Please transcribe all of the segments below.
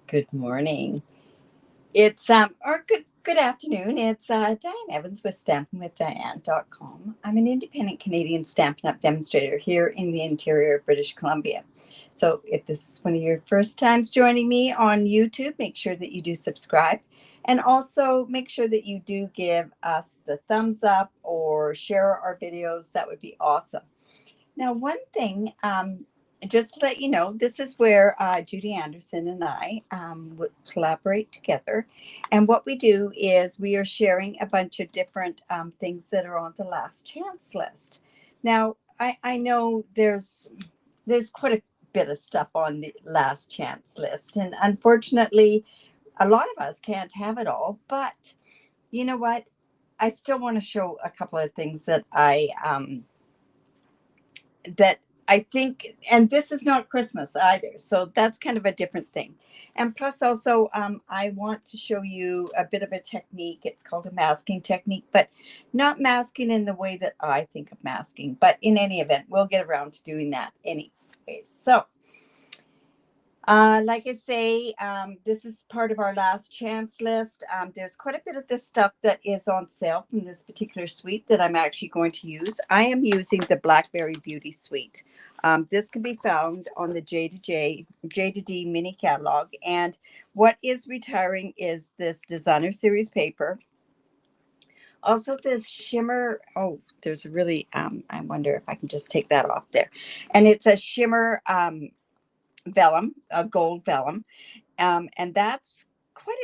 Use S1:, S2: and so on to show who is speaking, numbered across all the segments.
S1: Good morning. It's or good afternoon. It's Diane Evans with stampingwithdiane.com. I'm an independent Canadian Stampin' Up demonstrator here in the interior of British Columbia. So if this is one of your first times joining me on YouTube, make sure that you do subscribe, and also make sure that you do give us the thumbs up or share our videos. That would be awesome. Now, one thing, just to let you know, this is where Judy Anderson and I would collaborate together. And what we do is we are sharing a bunch of different things that are on the last chance list. Now, I know there's quite a bit of stuff on the last chance list. And unfortunately, a lot of us can't have it all. But you know what? I still want to show a couple of things that I think, and this is not Christmas either. So that's kind of a different thing. And plus, also, I want to show you a bit of a technique. It's called a masking technique, but not masking in the way that I think of masking. But in any event, we'll get around to doing that anyway. So, like I say, this is part of our last chance list. There's quite a bit of this stuff that is on sale from this particular suite that I'm actually going to use. I am using the Blackberry Beauty Suite. This can be found on the J to D mini catalog. And what is retiring is this designer series paper. Also, this shimmer. Oh, there's a really, I wonder if I can just take that off there. And it's a shimmer vellum, a gold vellum, and that's quite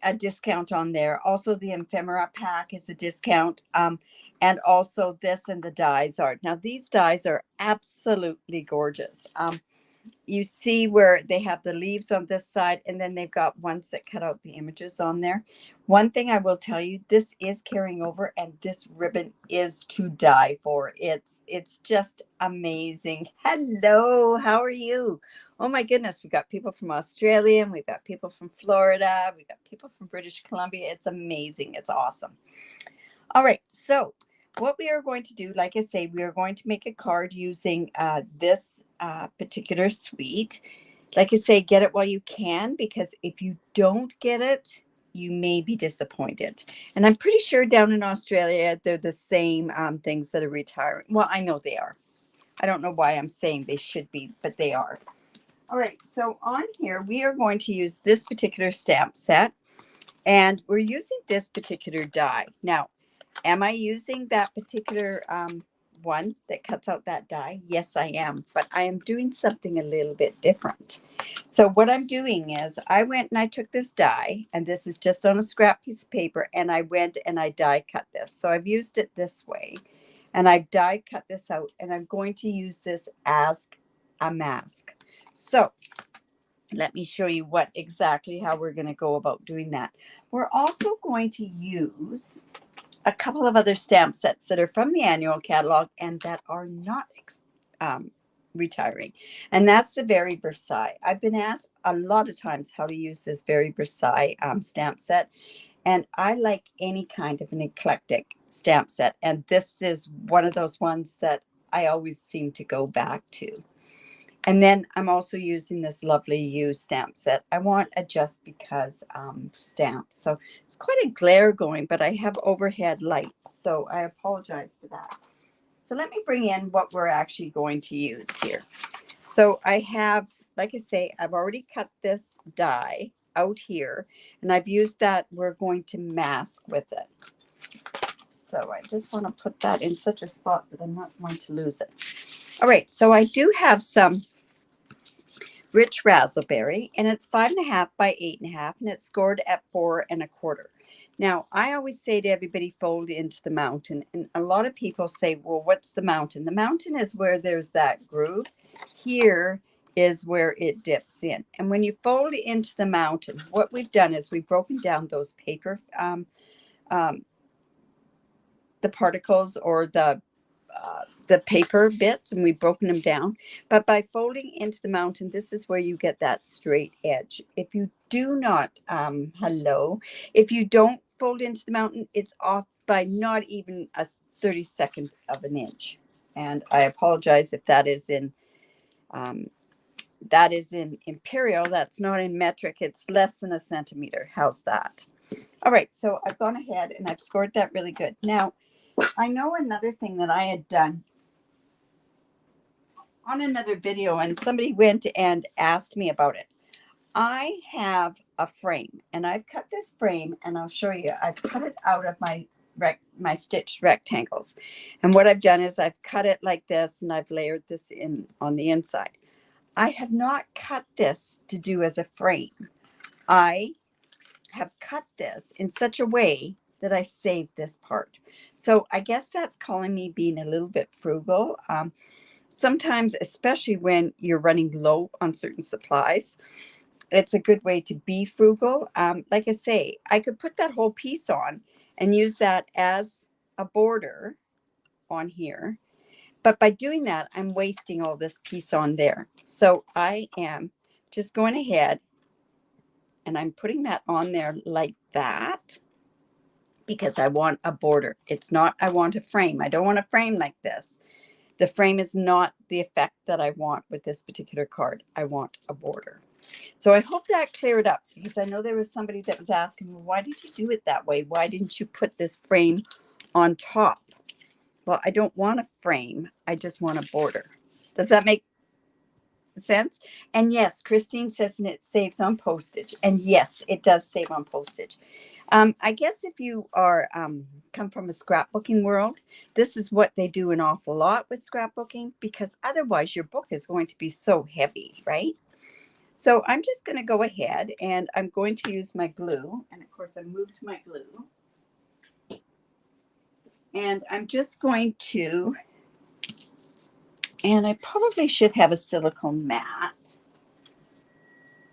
S1: a discount on there. Also, the ephemera pack is a discount, and also this and the dies are. Now, these dies are absolutely gorgeous. You see where they have the leaves on this side, and then they've got ones that cut out the images on there. One thing I will tell you, this is carrying over, and this ribbon is to die for. It's just amazing. Hello, how are you? Oh my goodness, we've got people from Australia, and we've got people from Florida, we've got people from British Columbia. It's amazing. It's awesome. All right, so what we are going to do, like I say, we are going to make a card using this particular suite. Like I say, get it while you can, because if you don't get it, you may be disappointed. And I'm pretty sure down in Australia, they're the same things that are retiring. Well, I know they are. I don't know why I'm saying they should be, but they are. All right, so on here, we are going to use this particular stamp set, and we're using this particular die. Now, am I using that particular one that cuts out that die? Yes, I am. But I am doing something a little bit different. So what I'm doing is I went and I took this die, and this is just on a scrap piece of paper, and I went and I die cut this. So I've used it this way, and I've die cut this out, and I'm going to use this as a mask. So let me show you what exactly how we're going to go about doing that. We're also going to use a couple of other stamp sets that are from the annual catalog and that are not retiring. And that's the Very Versailles. I've been asked a lot of times how to use this Very Versailles stamp set. And I like any kind of an eclectic stamp set. And this is one of those ones that I always seem to go back to. And then I'm also using this lovely U stamp set. I want a just because stamp. So it's quite a glare going, but I have overhead lights. So I apologize for that. So let me bring in what we're actually going to use here. So I have, like I say, I've already cut this die out here, and I've used that. We're going to mask with it. So I just want to put that in such a spot that I'm not going to lose it. All right, so I do have some rich raspberry, and it's 5.5 by 8.5, and it's scored at 4.25. Now, I always say to everybody, fold into the mountain, and a lot of people say, well, what's the mountain? The mountain is where there's that groove. Here is where it dips in. And when you fold into the mountain, what we've done is we've broken down those paper, the particles or the paper bits, and we've broken them down. But by folding into the mountain, this is where you get that straight edge. If you do not, if you don't fold into the mountain, it's off by not even a 32nd of an inch. And I apologize if that is in that is in imperial. That's not in metric. It's less than a centimeter. How's that? All right, so I've gone ahead and I've scored that really good. Now, I know another thing that I had done on another video, and somebody went and asked me about it. I have a frame, and I've cut this frame, and I'll show you. I've cut it out of my stitched rectangles. And what I've done is I've cut it like this, and I've layered this in on the inside. I have not cut this to do as a frame. I have cut this in such a way that I saved this part. So I guess that's calling me being a little bit frugal. Sometimes, especially when you're running low on certain supplies, it's a good way to be frugal. Like I say, I could put that whole piece on and use that as a border on here. But by doing that, I'm wasting all this piece on there. So I am just going ahead and I'm putting that on there like that because I want a border. It's not, I want a frame. I don't want a frame like this. The frame is not the effect that I want with this particular card. I want a border. So I hope that cleared up, because I know there was somebody that was asking, well, why did you do it that way? Why didn't you put this frame on top? Well, I don't want a frame. I just want a border. Does that make sense? And yes, Christine says it saves on postage. And yes, it does save on postage. I guess if you are come from a scrapbooking world, this is what they do an awful lot with scrapbooking, because otherwise your book is going to be so heavy, right? So I'm just going to go ahead and I'm going to use my glue. And of course I moved my glue. And I'm just going to, and I probably should have a silicone mat.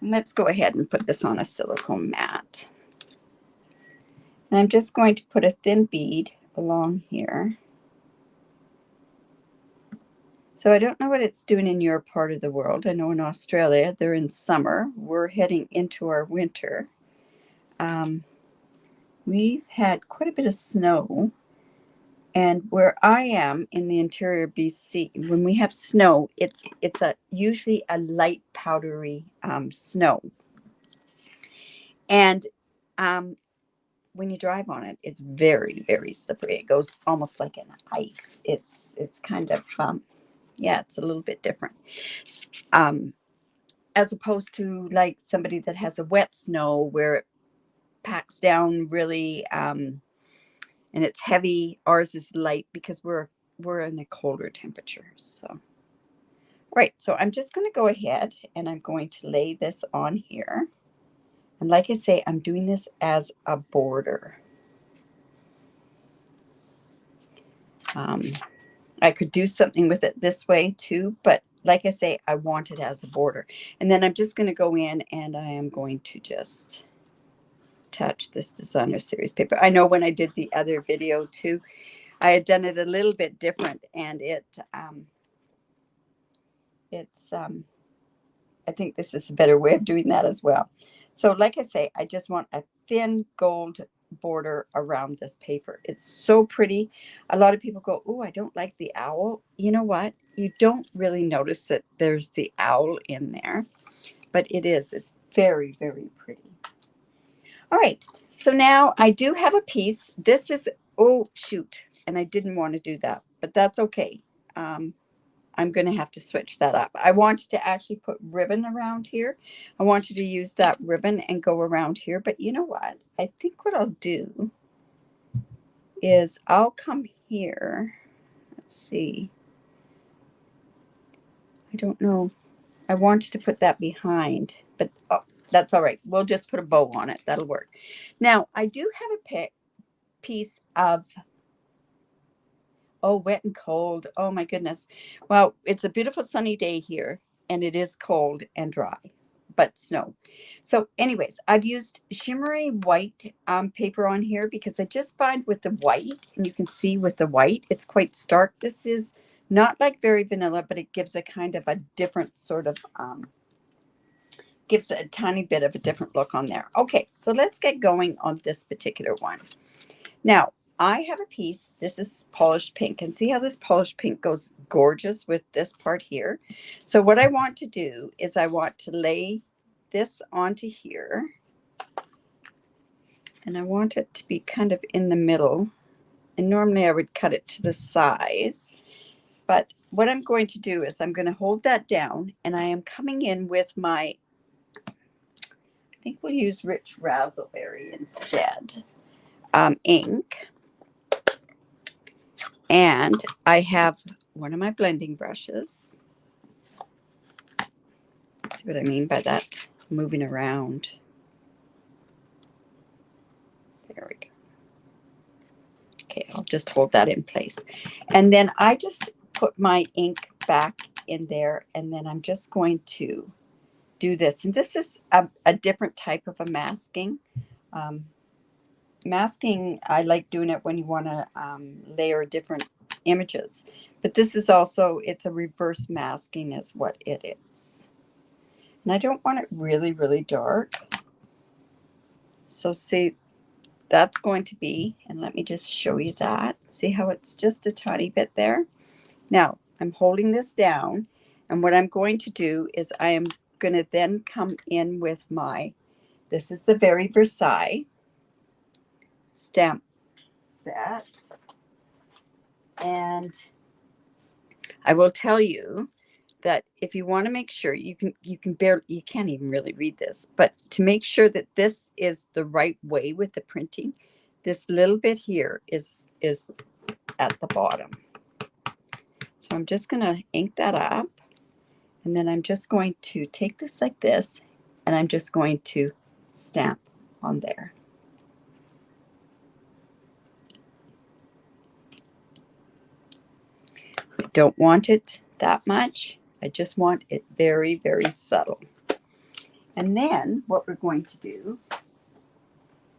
S1: Let's go ahead and put this on a silicone mat. And I'm just going to put a thin bead along here. So I don't know what it's doing in your part of the world. I know in Australia, they're in summer. We're heading into our winter. We've had quite a bit of snow. And where I am in the interior BC, when we have snow, it's usually a light powdery snow. And when you drive on it, it's very, very slippery. It goes almost like an ice. It's kind of, yeah, it's a little bit different. As opposed to like somebody that has a wet snow where it packs down really, and it's heavy. Ours is light because we're in a colder temperature. So, right. So I'm just going to go ahead and I'm going to lay this on here. And like I say, I'm doing this as a border. I could do something with it this way too, but like I say, I want it as a border. And then I'm just going to go in and I am going to just attach this designer series paper. I know when I did the other video too, I had done it a little bit different, and I think this is a better way of doing that as well. So like I say, I just want a thin gold border around this paper. It's so pretty. A lot of people go, oh, I don't like the owl. You know what? You don't really notice that there's the owl in there, but it is. It's very, very pretty. All right. So now I do have a piece. This is, oh, shoot. And I didn't want to do that, but that's okay. I'm going to have to switch that up. I wanted to actually put ribbon around here. I wanted to use that ribbon and go around here. But you know what? I think what I'll do is I'll come here. Let's see. I don't know. I wanted to put that behind, but oh, that's all right. We'll just put a bow on it. That'll work. Now, I do have a piece of, oh, wet and cold. Oh, my goodness. Well, it's a beautiful sunny day here, and it is cold and dry, but snow. So anyways, I've used shimmery white paper on here because I just find with the white, and you can see with the white, it's quite stark. This is not like very vanilla, but it gives a kind of a different sort of, gives a tiny bit of a different look on there. Okay, so let's get going on this particular one. Now, I have a piece, this is polished pink, and see how this polished pink goes gorgeous with this part here. So what I want to do is I want to lay this onto here, and I want it to be kind of in the middle. And normally I would cut it to the size, but what I'm going to do is I'm going to hold that down, and I am coming in with my, I think we'll use Rich Razzleberry instead, ink. And I have one of my blending brushes. See what I mean by that? Moving around. There we go. Okay, I'll just hold that in place. And then I just put my ink back in there, and then I'm just going to do this. And this is a different type of a masking. Masking, I like doing it when you want to layer different images. But this is also, it's a reverse masking is what it is. And I don't want it really, really dark. So see, that's going to be, and let me just show you that. See how it's just a tiny bit there? Now, I'm holding this down, and what I'm going to do is I am going to then come in with my, this is the Very Versailles Stamp Set. And I will tell you that if you want to make sure, you can't even really read this, but to make sure that this is the right way with the printing, this little bit here is at the bottom. So I'm just going to ink that up, and then I'm just going to take this like this, and I'm just going to stamp on there. I don't want it that much. I just want it very, very subtle. And then what we're going to do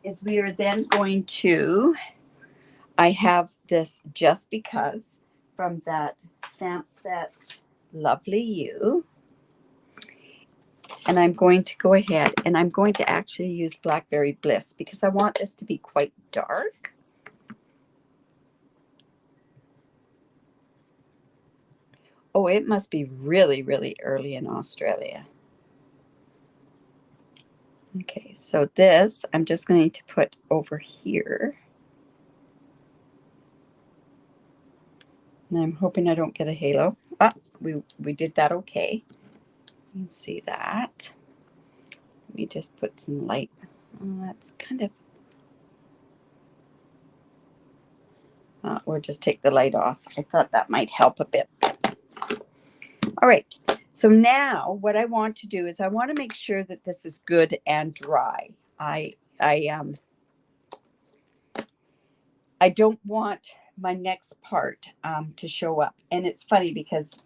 S1: is we are then going to, I have this Just Because from that stamp set, Lovely You. And I'm going to go ahead and I'm going to actually use Blackberry Bliss because I want this to be quite dark. Oh, it must be really, really early in Australia. Okay, so this I'm just going to put over here. And I'm hoping I don't get a halo. Ah, we did that okay. You can see that. Let me just put some light. Oh, that's kind of... we'll just take the light off. I thought that might help a bit. All right. So now what I want to do is I want to make sure that this is good and dry. I don't want my next part to show up. And it's funny because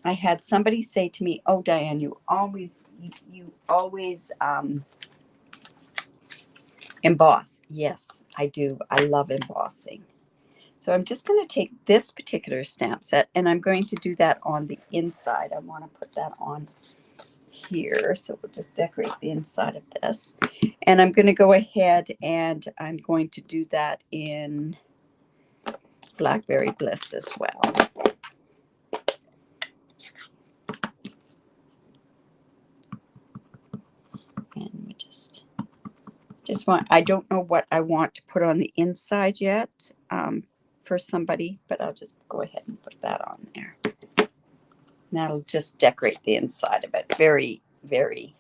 S1: I had somebody say to me, "Oh, Diane, you always emboss." Yes, I do. I love embossing. So I'm just going to take this particular stamp set and I'm going to do that on the inside. I want to put that on here. So we'll just decorate the inside of this. And I'm going to go ahead and I'm going to do that in Blackberry Bliss as well. And we just want, I don't know what I want to put on the inside yet for somebody, but I'll just go ahead and put that on there. And that'll just decorate the inside of it very, very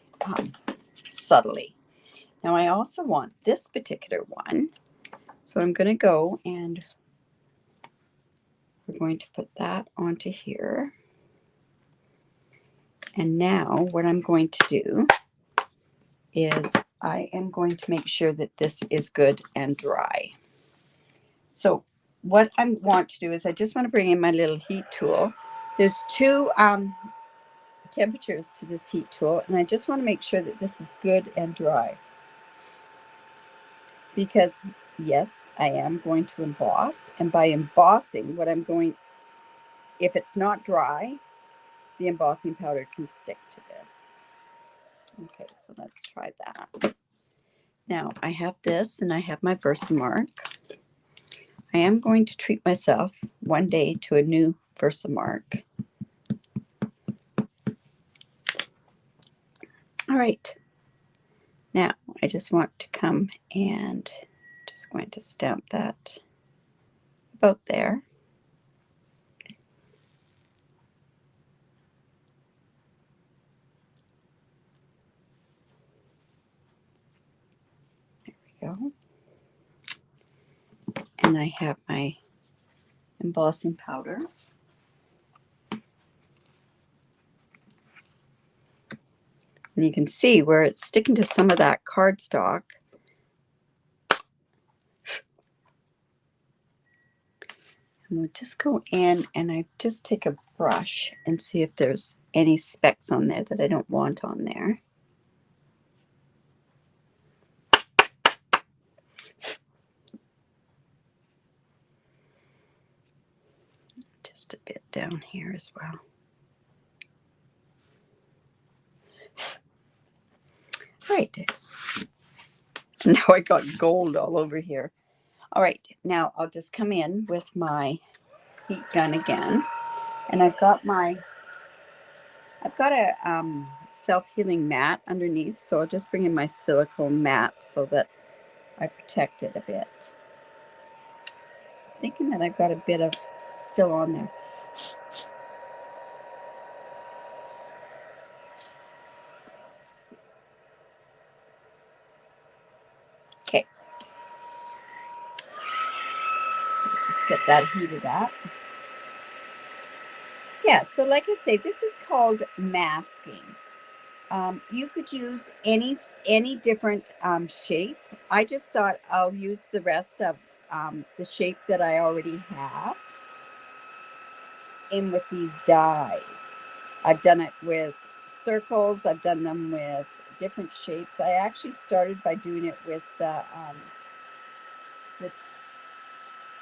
S1: subtly. Now I also want this particular one. So I'm going to go and we're going to put that onto here. And now what I'm going to do is I am going to make sure that this is good and dry. So what I want to do is I just want to bring in my little heat tool. There's two temperatures to this heat tool, and I just want to make sure that this is good and dry. Because yes, I am going to emboss, and by embossing, what I'm going, if it's not dry, the embossing powder can stick to this. Okay, so let's try that. Now I have this and I have my Versamark. I am going to treat myself one day to a new Versamark. All right. Now, I just want to come and just going to stamp that about there. There we go. And I have my embossing powder. And you can see where it's sticking to some of that cardstock. And we'll just go in and I just take a brush and see if there's any specks on there that I don't want on there. Just a bit down here as well. Right. Now I got gold all over here. All right, now I'll just come in with my heat gun again. And I've got a self-healing mat underneath, so I'll just bring in my silicone mat so that I protect it a bit. Thinking that I've got a bit of still on there. Okay. So just get that heated up. Yeah, so like I say, this is called masking. You could use any different shape. I just thought I'll use the rest of the shape that I already have in with these dies. I've done it with circles. I've done them with different shapes. I actually started by doing it with the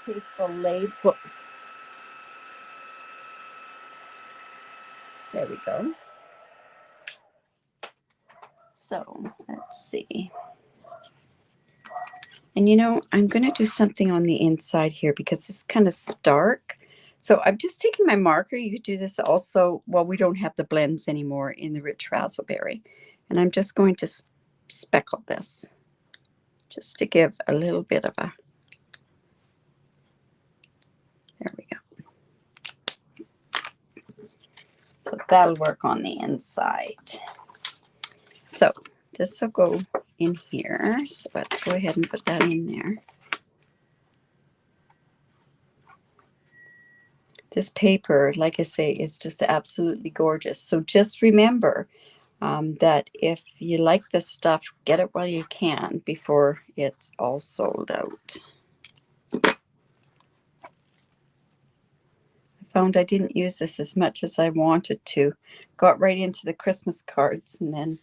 S1: Tasteful Lay books. There we go. So let's see. And you know, I'm going to do something on the inside here because it's kind of stark. So I'm just taking my marker. You could do this also. Well, we don't have the blends anymore in the Rich Razzleberry. And I'm just going to speckle this just to give a little bit of a, there we go. So that'll work on the inside. So this will go in here. So let's go ahead and put that in there. This paper, like I say, is just absolutely gorgeous. So just remember that if you like this stuff, get it while you can before it's all sold out. I found I didn't use this as much as I wanted to. Got right into the Christmas cards and then,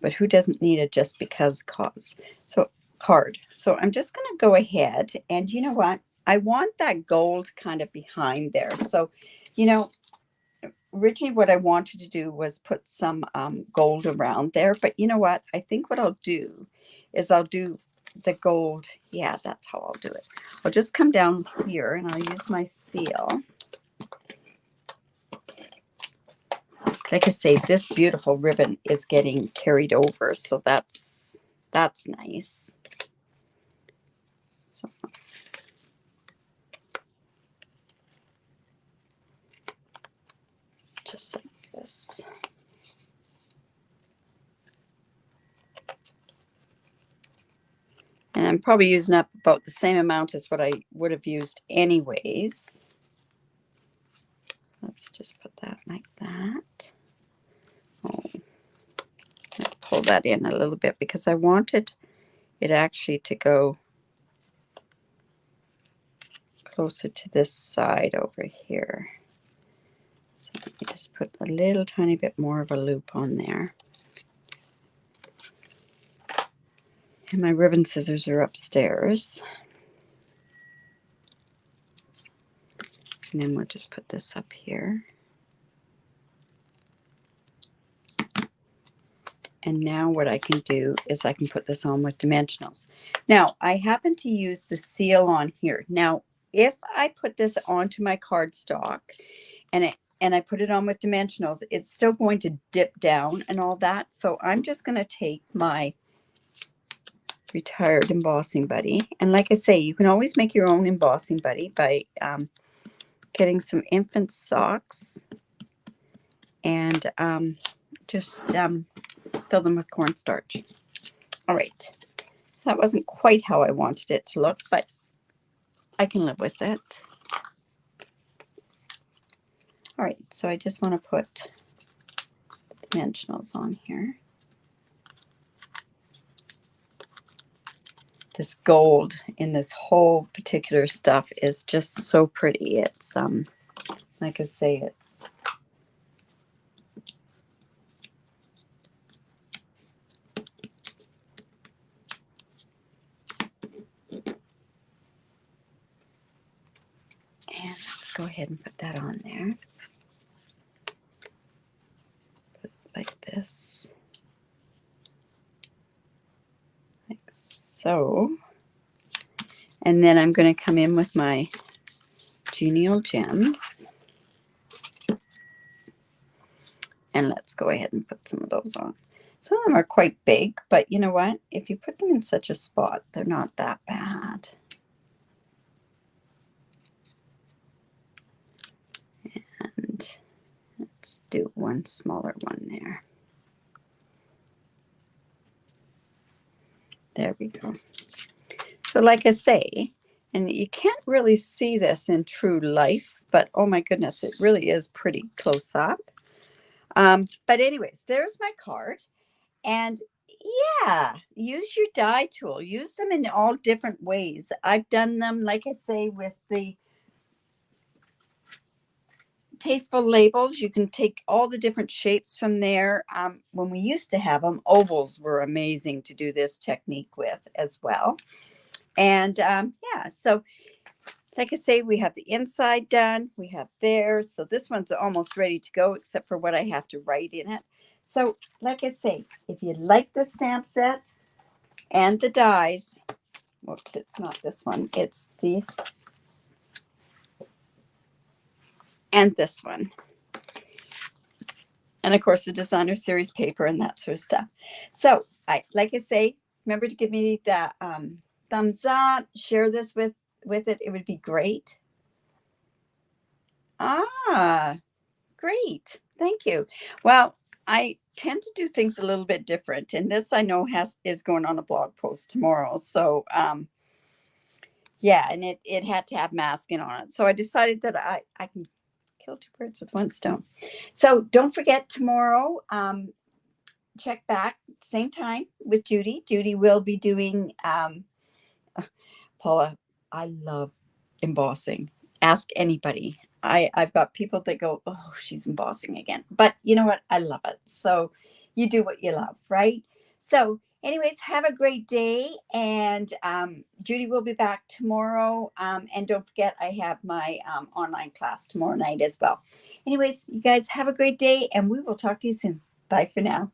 S1: but who doesn't need a just because cause? So card. So I'm just going to go ahead and you know what? I want that gold kind of behind there. So, you know, originally what I wanted to do was put some gold around there, but you know what? I think what I'll do is I'll do the gold. Yeah, that's how I'll do it. I'll just come down here and I'll use my seal. Like I say, this beautiful ribbon is getting carried over, so that's nice. So it's just like this. And I'm probably using up about the same amount as what I would have used anyways. Let's just put that like that. Oh, let's pull that in a little bit because I wanted it actually to go closer to this side over here. So let me just put a little tiny bit more of a loop on there. And my ribbon scissors are upstairs. And then we'll just put this up here. And now what I can do is I can put this on with dimensionals. Now, I happen to use the seal on here. Now, if I put this onto my cardstock and I put it on with dimensionals, it's still going to dip down and all that. So I'm just going to take my retired embossing buddy. And like I say, you can always make your own embossing buddy by getting some infant socks and just fill them with cornstarch. All right. That wasn't quite how I wanted it to look, but I can live with it. All right, so I just want to put dimensionals on here. This gold in this whole particular stuff is just so pretty. It's like I say, it's and let's go ahead and put that on there. Put it like this. Like so. And then I'm going to come in with my Genial Gems. And let's go ahead and put some of those on. Some of them are quite big, but you know what? If you put them in such a spot, they're not that bad. And let's do one smaller one there. There we go. So like I say, and you can't really see this in true life, but oh my goodness, it really is pretty close up. But anyways, there's my card. And yeah, use your die tool. Use them in all different ways. I've done them, like I say, with the tasteful labels. You can take all the different shapes from there. When we used to have them, ovals were amazing to do this technique with as well. And yeah, so like I say, we have the inside done. We have theirs. So this one's almost ready to go, except for what I have to write in it. So like I say, if you like the stamp set and the dies, whoops, it's not this one. It's this and this one. And of course, the designer series paper and that sort of stuff. So like I say, remember to give me the thumbs up, share this with it. It would be great. Ah, great. Thank you. Well, I tend to do things a little bit different. And this I know is going on a blog post tomorrow. So yeah, and it had to have masking on it. So I decided that I can kill two birds with one stone. So don't forget tomorrow, check back same time with Judy. Judy will be doing Paula, I love embossing. Ask anybody. I've got people that go, oh, she's embossing again. But you know what? I love it. So you do what you love, right? So anyways, have a great day. And Judy will be back tomorrow. And don't forget, I have my online class tomorrow night as well. Anyways, you guys have a great day and we will talk to you soon. Bye for now.